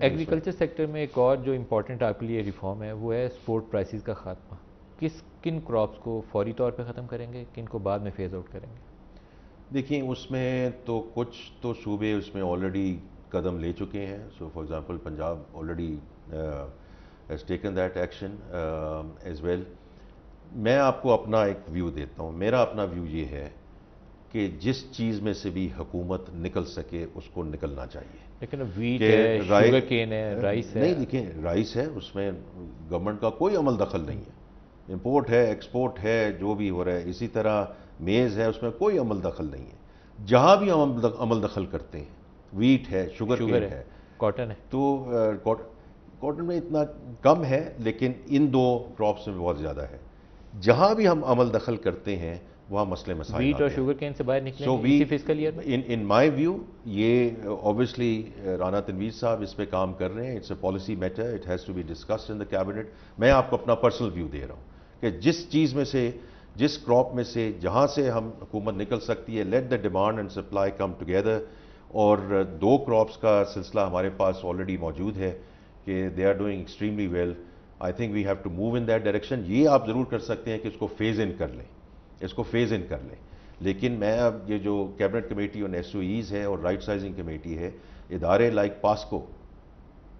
Agriculture sector میں ایک اور جو امپورٹنٹ آپ کے لیے ریفارم ہے وہ ہے سپورٹ پرائسز کا خاتمہ. کن کراپس کو فوری طور پہ ختم کریں گے, کن کو بعد میں فیز آؤٹ کریں گے؟ دیکھیں اس میں تو کچھ تو صوبے اس میں آلریڈی قدم لے چکے ہیں. So for example Punjab already has taken that action as well. میں آپ کو اپنا ایک ویو دیتا ہوں. میرا اپنا ویو یہ ہے کہ جس چیز میں سے بھی حکومت نکل سکے اس کو نکلنا چاہیے. لیکن ویٹ ہے, شوگر کین ہے, رائس ہے. نہیں دیکھیں رائس ہے, اس میں گورنمنٹ کا کوئی عمل دخل نہیں ہے. امپورٹ ہے, ایکسپورٹ ہے, جو بھی ہو رہا ہے. اسی طرح میز ہے, اس میں کوئی عمل دخل نہیں ہے. جہاں بھی عمل دخل کرتے ہیں, ویٹ ہے, شوگر کین ہے, کاٹن ہے. تو کاٹن میں اتنا کم ہے لیکن ان دو کراپس میں بہت زیادہ ہے. جہاں بھی ہم عمل دخل کرتے ہیں وہاں مسئلے مسائل ویٹ اور شوگر کین سے باہر نکلیں گے اسی فسکل ایئر میں. ان مائی ویو یہ اوبویسلی رانا تنویر صاحب اس پہ کام کر رہے ہیں. It's a policy matter, it has to be discussed in the cabinet. میں آپ کو اپنا پرسنل ویو دے رہا ہوں کہ جس چیز میں سے, جس کراپ میں سے, جہاں سے ہم حکومت نکل سکتی ہے, let the demand and supply come together. اور دو کراپس کا سلسلہ ہمارے پاس آلریڈی موجود ہے کہ they are doing extremely well. I think we have to move in that direction. یہ آپ ضرور کر سکتے ہیں کہ اس کو فیز ان کر لیں, اس کو فیز ان کر لیں. لیکن میں اب یہ جو کیبنٹ کمیٹی اور ایس او ایز ہے اور رائٹ سائزنگ کمیٹی ہے, ادارے like PASSCO,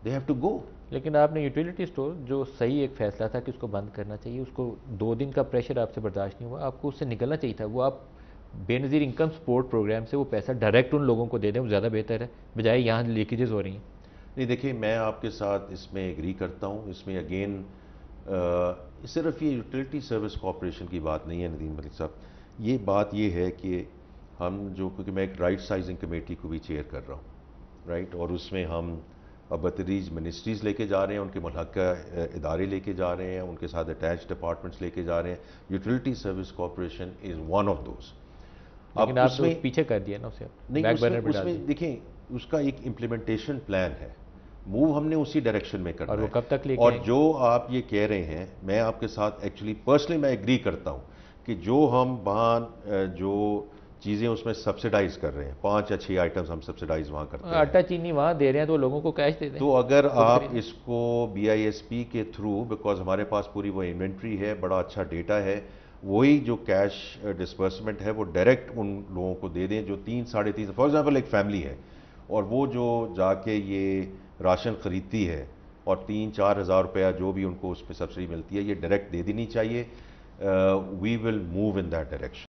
they have to go. لیکن آپ نے یوٹیلیٹی اسٹور جو صحیح ایک فیصلہ تھا کہ اس کو بند کرنا چاہیے, اس کو 2 دن کا پریشر آپ سے برداشت نہیں ہوا, آپ کو اس سے نکلنا چاہیے تھا. وہ آپ بے نظیر انکم سپورٹ پروگرام سے وہ پیسہ ڈائریکٹ ان لوگوں کو دے دیں, وہ زیادہ بہتر ہے بجائے یہاں لیکیجز ہو رہی ہیں. نہیں دیکھیں میں آپ کے ساتھ اس میں ایگری کرتا ہوں. اس میں اگین صرف یہ یوٹیلیٹی سروس کارپوریشن کی بات نہیں ہے ندیم ملک صاحب. یہ بات یہ ہے کہ ہم جو, کیونکہ میں ایک رائٹ سائزنگ کمیٹی کو بھی چیئر کر رہا ہوں, رائٹ, اور اس میں ہم بتدریج منسٹریز لے کے جا رہے ہیں, ان کے ملحقہ ادارے لے کے جا رہے ہیں, ان کے ساتھ اٹیچ ڈپارٹمنٹس لے کے جا رہے ہیں. Utility service corporation is one of those. لیکن آپ نے پیچھے کر دیا نا اسے, نہیں اس میں دیکھیں اس کا ایک امپلیمنٹیشن پلان ہے. موو ہم نے اسی ڈائریکشن میں کرنا ہے. اور وہ کب تک لے کے اور جو آپ یہ کہہ رہے ہیں, میں آپ کے ساتھ ایکچولی پرسنلی میں ایگری کرتا ہوں کہ جو ہم وہاں جو چیزیں اس میں سبسیڈائز کر رہے ہیں, 5 یا 6 آئٹمز ہم سبسیڈائز وہاں کرتے ہیں. آٹا چینی وہاں دے رہے ہیں تو لوگوں کو کیش دے دیں. تو اگر آپ اس کو بی آئی ایس پی کے تھرو, بیکاز ہمارے پاس پوری وہ انوینٹری ہے, بڑا اچھا ڈیٹا ہے, وہی جو کیش ڈسبرسمنٹ ہے وہ ڈائریکٹ ان لوگوں کو دے دیں جو 3-3.5, فار ایگزامپل ایک فیملی ہے اور وہ جو جا کے یہ راشن خریدتی ہے اور 3-4 ہزار روپیہ جو بھی ان کو اس پہ سبسڈی ملتی ہے, یہ ڈائریکٹ دے دینی چاہیے. We will move in that direction.